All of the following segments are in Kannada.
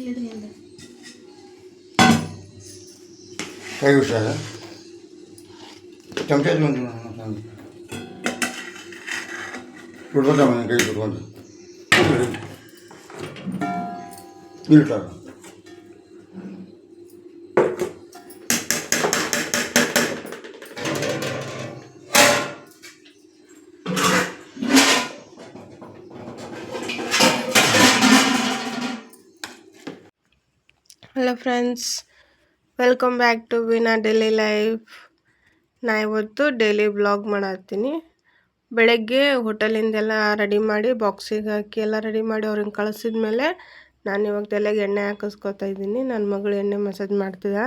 ಕೈ ಹುಷಾರ ಚಮಚ ಸುಡ್ಬೋದ ಮನೆ ಕೈ ಸುಡ್ಬೋದು ಇಲ್ಲ hello friends, welcome back to Veena daily life. ನಾ ಇವತ್ತು ಡೈಲಿ ವ್ಲಾಗ್ ಮಾಡತ್ತೀನಿ. ಬೆಳಗ್ಗೆ ಹೋಟೆಲಿಂದೆಲ್ಲ ರೆಡಿ ಮಾಡಿ ಬಾಕ್ಸಿಗೆ ಹಾಕಿ ಎಲ್ಲ ರೆಡಿ ಮಾಡಿ ಅವ್ರಿಗೆ ಕಳಿಸಿದ ಮೇಲೆ ನಾನು ಇವಾಗ ತಲೆಗೆ ಎಣ್ಣೆ ಹಾಕಿಸ್ಕೊತಾ ಇದ್ದೀನಿ. ನನ್ನ ಮಗಳು ಎಣ್ಣೆ ಮಸಾಜ್ ಮಾಡ್ತಿದ್ದ.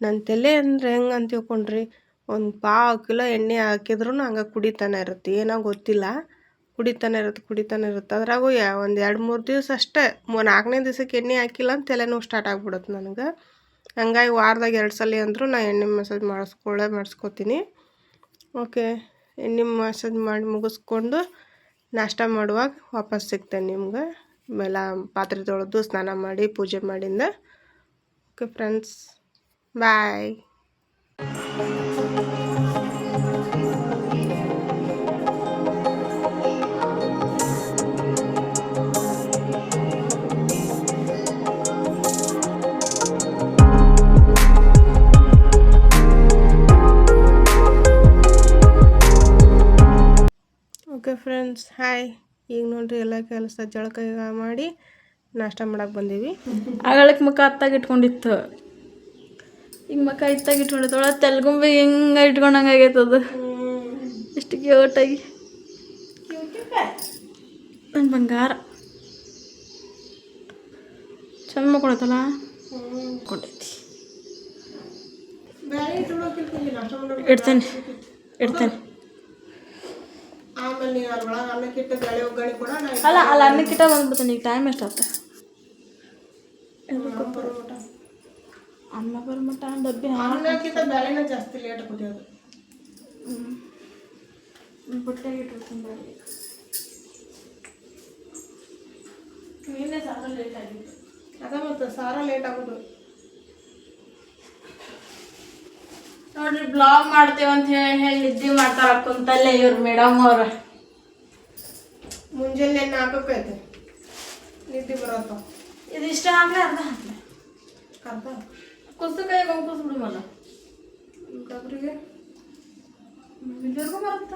ನನ್ನ ತಲೆ ಅಂದರೆ ಹೆಂಗೆ ಅಂತ ತಿಳ್ಕೊಂಡ್ರಿ, ಒಂದು 1/4 ಕಿಲೋ ಎಣ್ಣೆ ಹಾಕಿದ್ರೂ ಹಂಗೆ ಕುಡಿತಾನೆ ಇರುತ್ತೆ. ಏನೋ ಗೊತ್ತಿಲ್ಲ, ಕುಡಿತಾನೆ ಇರುತ್ತೆ. ಅದ್ರಾಗೂ ಒಂದು 2-3 ದಿವಸ ಅಷ್ಟೇ, 4ನೇ ದಿವಸಕ್ಕೆ ಎಣ್ಣೆ ಹಾಕಿಲ್ಲ ಅಂತ ತಲೆನೋವು ಸ್ಟಾರ್ಟ್ ಆಗ್ಬಿಡುತ್ತೆ ನನಗೆ. ಹಂಗಾಗಿ ವಾರದಾಗ 2 ಸಲ ಅಂದರೂ ನಾನು ಎಣ್ಣೆ ಮಸಾಜ್ ಮಾಡಿಸ್ಕೊತೀನಿ. ಓಕೆ, ಎಣ್ಣೆ ಮಸಾಜ್ ಮಾಡಿ ಮುಗಿಸ್ಕೊಂಡು ನಾಷ್ಟ ಮಾಡುವಾಗ ವಾಪಸ್ ಸಿಗ್ತೇನೆ ನಿಮ್ಗೆ. ಆಮೇಲೆ ಪಾತ್ರೆ ತೊಳೆದು ಸ್ನಾನ ಮಾಡಿ ಪೂಜೆ ಮಾಡಿಂದ. Okay friends, bye. Okay friends, hi. ಈಗ ನೋಡ್ರಿ ಎಲ್ಲ ಕೆಲಸ ಜಳಕ ಮಾಡಿ ನಾಷ್ಟ ಮಾಡಕ್ಕೆ ಬಂದೀವಿ. ಆಗಳಕ್ಕೆ ಮುಖ ಹತ್ತಾಗಿ ಇಟ್ಕೊಂಡಿತ್ತು, ಈಗ ಮುಖ ಇತ್ತಾಗಿ ಇಟ್ಕೊಂಡಿತ್ತೊಳ ತೆಲ್ಗುಂಬಿ ಹಿಂಗೆ ಇಟ್ಕೊಂಡಂಗೆ ಆಗೈತದು. ಇಷ್ಟು ಕ್ಯೂಟಾಗಿ ನನ್ನ ಬಂಗಾರ ಚಂದ ಮಾಡ್ಕೊಳತ್ತಲ್ಲ ಕೊಂಡೈತಿ. ಇಡ್ತೇನೆ ಅಲ್ಲ ಅನ್ನಕ್ಕಿಟ್ಟ ಬಂದ್ಬಿಡ್ತಾನೆ. ಈಗ ಟೈಮ್ ಎಷ್ಟಾಗ್ತ? ಅಮ್ಮ ಬರ್ಮಟ ಡಬ್ಬಿ ಜಾಸ್ತಿ ಲೇಟ್ ಕುದಿಯೋದು. ಬುಟ್ಟೆಗೆ ಇಟ್ಟಿರ್ತೀನಿ ಬೇರೆ. ನೀನೇ ಸಾರ ಲೇಟ್ ಆಗಿತ್ತು. ಅದ ಮತ್ತು ಸಾರ ಲೇಟ್ ಆಗೋದು. ನೋಡ್ರಿ, ಬ್ಲಾಗ್ ಮಾಡ್ತೇವೆ ಅಂತ ಹೇಳಿ ನಿದ್ದೆ ಮಾಡ್ತಾರ ಕುಂತಲ್ಲೇ ಇವ್ರು ಮೇಡಮ್ ಅವ್ರ. ಮುಂಜಾನೆ 4 ನಿದ್ದೆ ಬರತ್ತ. ಇದಿಷ್ಟ ಹಾಕ್ಲೆ ಅರ್ಧ ಹಾಕ್ಲೆ ಅರ್ಧ ಕುಸ್ತು ಕೈಗೆ ಕುಸ್ಬಿಡುಮಲ್ಲ ಗಬ್ರಿಗೆ ಇಲ್ಲಿವರೆಗೂ ಬರುತ್ತ.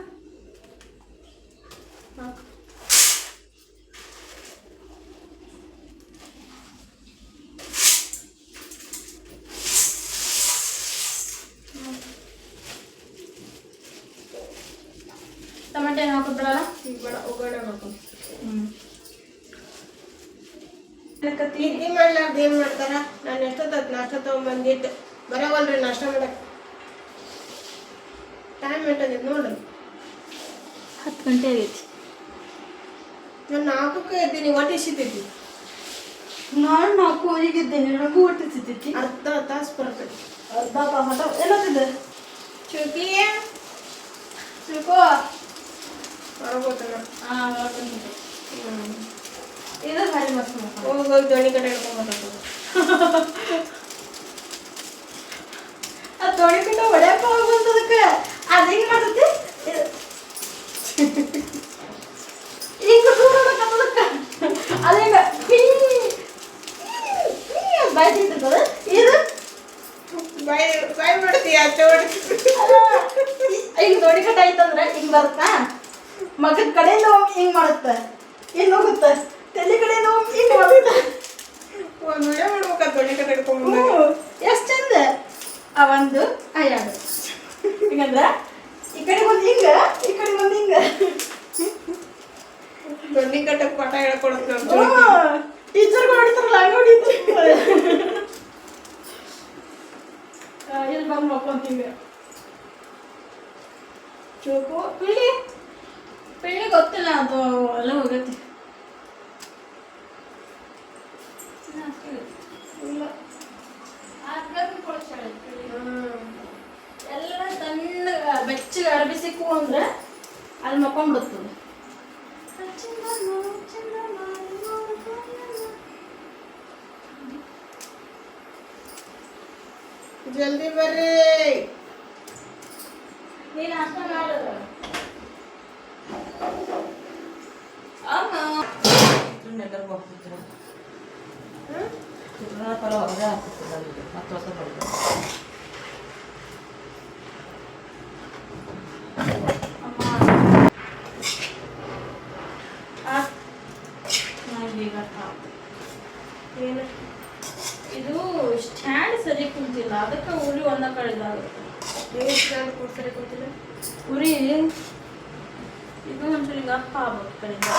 ಟಮಾಟೆ ಹಾಕೋದ್ರಲ್ಲ, ಈಗ ಬೇಡ, ಒಗ್ಗರಣೆ ಮಾಡ್ಕೊಂಡು ತಿದ್ದಿ ಮಾಡ್ಲಾರ್ದು ಏನು ಮಾಡ್ತಾರ? ನಾನು ಎಷ್ಟೊತ್ತು ನಾಷ್ಟ ತೊಗೊಂಬಂದಿಟ್ಟು ಬರೋವಲ್ರಿ ನಾಷ್ಟ ಮಾಡಕ್ಕೆ. ಟೈಮ್ ಎಷ್ಟಾಗೈತೆ ನೋಡ್ರಿ. 10 ಗಂಟೆ ಆಗೈತಿ. ನಾನು 4ಕ್ಕೆ ಎದ್ದೀನಿ. ಒಟ್ಟು ಇಸಿತೈತಿ. ನಾನು 4:00 ನನಗೂ ಹೊಟ್ಟಿಸ್ತೈತಿ. ಅರ್ಧ ತಾಸು ಬರ್ತೈತಿ. ಅರ್ಧ ಟಮಾಟೋ ಏನತ್ತಿದೆ ಚುಕ್ಕಿ ಚುಕೋ ಹೊರಗೋತನ. ಇದು ಭಾರಿ ಮಸ್ತ್ ಹೋಗಿ ದೋಣಿ ಕಡೆ ಹಿಡ್ಕೊಂಡ್ಬರ್ತದೆ. ಅದು ದೋಣಿ ಕಡೆ ಹೊಡ್ಯಪ್ಪ ಹೋಗ್ಬಂತದಕ್ಕೆ. ಅದು ಹಿಂಗೆ ಮಾಡ್ತೈತಿ, ಹಿಂಗೆ ದೂರ ಹೊಡಕತ್ತದಕ್ಕೆ. ಅದು ಹಿಂಗೆ ಬಾಯಿ ತಿಂತಿರ್ತದ. ಇದು ಬಾಯ್ ಮಾಡ್ತೀಯ ಚೋಡಿ. ಹಿಂಗೆ ದೋಣಿ ಕಟ್ಟೆ ಐತಂದ್ರೆ ಹಿಂಗೆ ಬರುತ್ತಾ, ಮಗದ ಕಡೆಯಿಂದ ಒಮ್ಮೆ ಹಿಂಗೆ ಮಾಡುತ್ತೆ, ಇನ್ನು ಹೋಗುತ್ತೆ. ತಲೆ ಕಡೆಯಿಂದ ಒಮ್ಮೆ ಹಿಂಗೆ ಮಾಡುತ್ತೆ. ಒಂದು ವಿಡಿಯೋ ಮಾಡ್ಬೇಕಾ ದೋಣಿ ಕಡೆ ಹಿಡ್ಕೊಂಡು? ಎಷ್ಟು ಚಂದ. ಆ ಒಂದು ಆ ಎರಡು ಹಿಂಗಂದ್ರೆ ಈ ಕಡೆ ಒಂದು ಹಿಂಗೆ, ಈ ಕಡೆ ಒಂದು ಹಿಂಗೆ ದೋಣಿ ಕಟ್ಟಕ್ಕೆ ಪಾಠ ಹೇಳ್ಕೊಡುತ್ತೆ. ಟೀಚರ್ಗಳು ಹೊಡಿತಾರಲ್ಲ ಹಂಗೆ ಹೊಡಿತಾರೆ. ಇಲ್ಲಿ ಬಂದು ಮಕ್ಕೊಂತೀವಿ. ಚೋಕು ಪಿಳ್ಳಿ ಗೊತ್ತಿಲ್ಲ, ಅದು ಎಲ್ಲ ಹೋಗೈತಿ. ಎಲ್ಲ ತಣ್ಣ ಬೆಚ್ಚಗೆ ಅರಬಿಸಿಕ್ಕು ಅಂದ್ರೆ ಅಲ್ಲಿ ಮಕ್ಕೊಂಡ್ಬಿಡುತ್ತದೆ. ಜಲ್ದಿ ಬರ್ರಿ. ನೀನು ಅಷ್ಟ ಮಾಡೋದು ಅಮ್ಮ ನೆಲ್ಲರ್ ಹೋಗ್ತಿದ್ರು ಪರ ಹೊರಗೆ ಹಾಕ್ತಿದ್ರು ಮತ್ತೆ ಹೊಸ ಬರ್ತದೆ ಇದು ಸ್ಟ್ಯಾಂಡ್ ಸರಿ ಕುಂತಿಲ್ಲ, ಅದಕ್ಕೆ ಉರಿ ಒಂದ ಕಳೆದಾಗುತ್ತೆ. ಸ್ಟ್ಯಾಂಡ್ ಕೊಡ್ತಾರೆ ಗೊತ್ತಿಲ್ಲ. ಉರಿ ಇದು ಒಂಚೂರು ಈಗ ಅಪ್ಪ ಆಗ್ಬೇಕು ಕಡೆಯಿಂದ,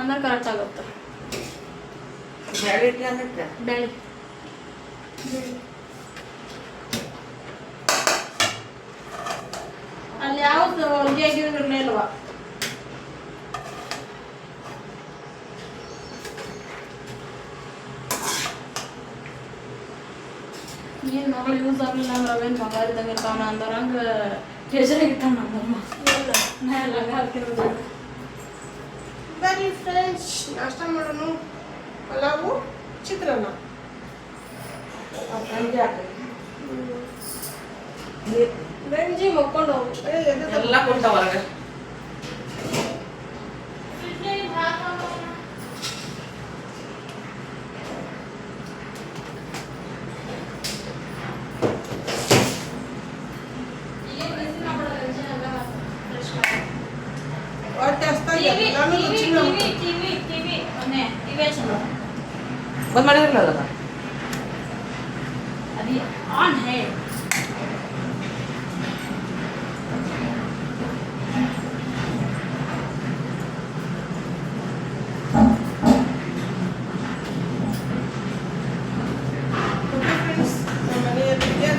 ಅಂದ್ರೆ ಕರೆಕ್ಟ್ ಆಗುತ್ತೆ. ಬ್ಯಾಳಿ ಅಲ್ಲಿ ಯಾವ್ದು ಹೊಲಿಗೆ ಆಗಿರಲೇ ಇಲ್ವಾ? ಏನು ಮಗಳು ಯೂಸ್ ಆಗಲಿಲ್ಲ ಅಂದ್ರೆ ಅವೇನು ಮಗ ಇದ್ದಂಗೆ ಇರ್ತಾವನ ಅಂದರಂಗೆ ಟೇಜರಿಗೆ ಇಟ್ಟಾನ ನಮ್ಮಮ್ಮ. ನಾ ಎಲ್ಲ ಹಾಕಿರೋದು. ಬರ್ರಿ ಫ್ರೆಂಡ್ಸ್, ನಾಷ್ಟ ಮಾಡೋಣ. ಪಲಾವು, ಚಿತ್ರಾನ್ನ. ಗಂಜಿ ಮಕ್ಕೊಂಡು ಹೋಗು. ಎಲ್ಲ ಕೊಟ್ಟ ಹೊರಗೆ. ಬಂದ್ ಮಾಡಿದ್ರಲ್ಲ ಅದನ್ನ अभी ऑन है.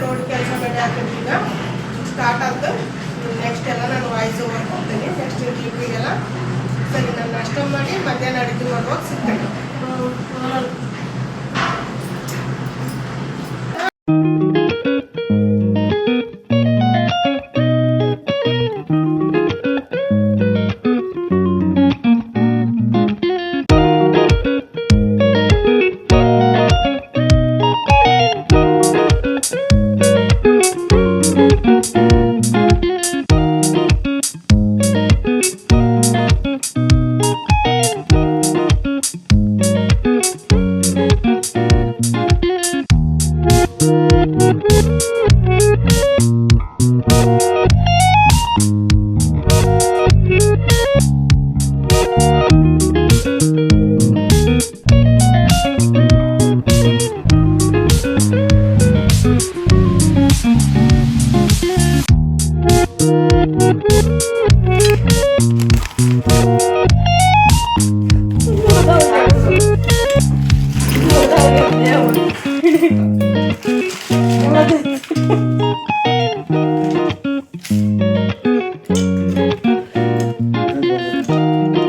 ರೋಡ್ ಕೆಲಸ ಮಾಡಿ ಹಾಕಿದ್ದೀಗ ಸ್ಟಾರ್ಟ್ ಆಯ್ತು. ನೆಕ್ಸ್ಟ್ ಎಲ್ಲ ನಾನು ವಾಯ್ಸ್ ಓವರ್ ಕೊಡ್ತೀನಿ. ನೆಕ್ಸ್ಟ್ ಕ್ಲಿಪ್ಪಿಗೆಲ್ಲ ಸರಿ. ನಾನು ನಾಷ್ಟ ಮಾಡಿ ಮಧ್ಯಾಹ್ನ ಅಡುಗೆ ಮಾಡುವಾಗ ಸಿಗ್ತೇನೆ.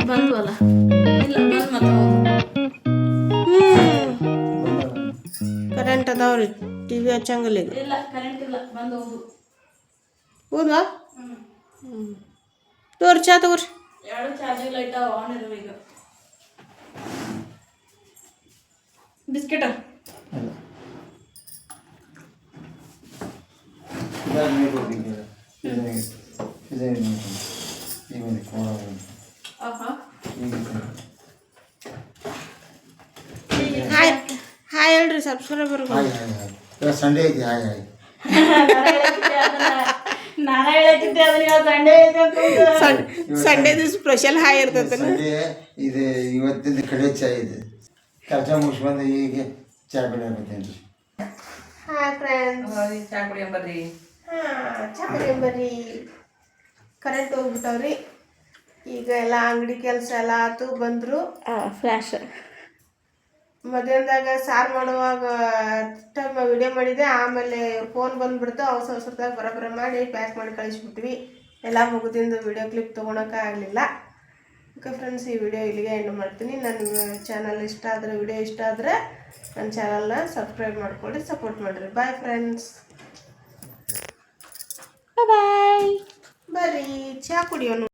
ಬಂದ್ವಲ್ಲ ಇಲ್ಲ ಬಂದ್ ಮತ್ತೆ ಕರೆಂಟ್ ಅದಾವ್ರಿ. ಟಿವಿ ಹಚ್ಚಂಗಿಲ್ಲ ಈಗ. ಇಲ್ಲ ಕರೆಂಟ್ ಇಲ್ಲ, ಬಂದು ಹೋಗು. ಹೌದಾ? ತೋರಿ ಚಾ ತಗೋರಿ. ಎರಡು ಚಾರ್ಜಿಂಗ್ ಲೈಟ್ ಆನ್ ಇರುವ ಈಗ. ಬಿಸ್ಕೆಟ ಹಾಯ್ ಹಾಯ್ ಹೇಳ್ರಿ ಸಬ್ಸ್ಕ್ರೈಬರ್. ಸಂಡೇ ಐತಿ. Hi hi. ನಾನು ಹೇಳಕ್ಕಿದ್ದೆ ಅದನ್ನ ಸಂಡೇ ಐತೆ ಅಂತ. ಸಂಡೇ ಸ್ಪೆಷಲ್ ಹಾಯ್ ಇರ್ತೈತೆ. ಸಂಡೇ ಇದು ಇವತ್ತಿನ ಕಡೆ ಚಾ ಇದೆ. ಕೆಲಸ ಮುಗಿಸ್ಬಂದು ಈಗ ಚಾ ಕುಡಿಯಕತ್ತೇನೆ. ಹಾಯ್ ಫ್ರೆಂಡ್ಸ್, ಚಾ ಕುಡಿಯಂಬರ್ರಿ. ಚಾ ಕುಡಿಯಂಬರ್ರಿ. ಕರೆಂಟ್ ಹೋಗ್ಬಿಟ್ಟವ್ರಿ. ಈಗ ಎಲ್ಲ ಅಂಗಡಿ ಕೆಲಸ ಎಲ್ಲ ಆತು. ಬಂದರು ಫ್ಲ್ಯಾಶ್. ಮಧ್ಯಾಹ್ನದಾಗ ಸಾರು ಮಾಡುವಾಗ ಟೈಮ್ ವಿಡಿಯೋ ಮಾಡಿದೆ. ಆಮೇಲೆ ಫೋನ್ ಬಂದುಬಿಡ್ತು. ಅವಸರದಾಗ ಬರೋಬ್ಬರ ಮಾಡಿ ಪ್ಯಾಕ್ ಮಾಡಿ ಕಳಿಸ್ಬಿಟ್ವಿ. ಎಲ್ಲ ಮುಗಿದಿಂದ ವಿಡಿಯೋ ಕ್ಲಿಪ್ ತೊಗೊಳಕ್ಕೆ ಆಗಲಿಲ್ಲ. ಓಕೆ ಫ್ರೆಂಡ್ಸ್, ಈ ವಿಡಿಯೋ ಇಲ್ಲಿಗೆ ಎಂಡ್ ಮಾಡ್ತೀನಿ. ನನ್ನ ಚಾನಲ್ ಇಷ್ಟ ಆದರೆ, ವಿಡಿಯೋ ಇಷ್ಟ ಆದರೆ ನನ್ನ ಚಾನಲ್ನ ಸಬ್ಸ್ಕ್ರೈಬ್ ಮಾಡ್ಕೊಳ್ಳಿ, ಸಪೋರ್ಟ್ ಮಾಡಿರಿ. Bye friends. ಬಾಯ್. ಬರ್ರಿ ಚಹಾ ಕುಡಿಯೋಣ.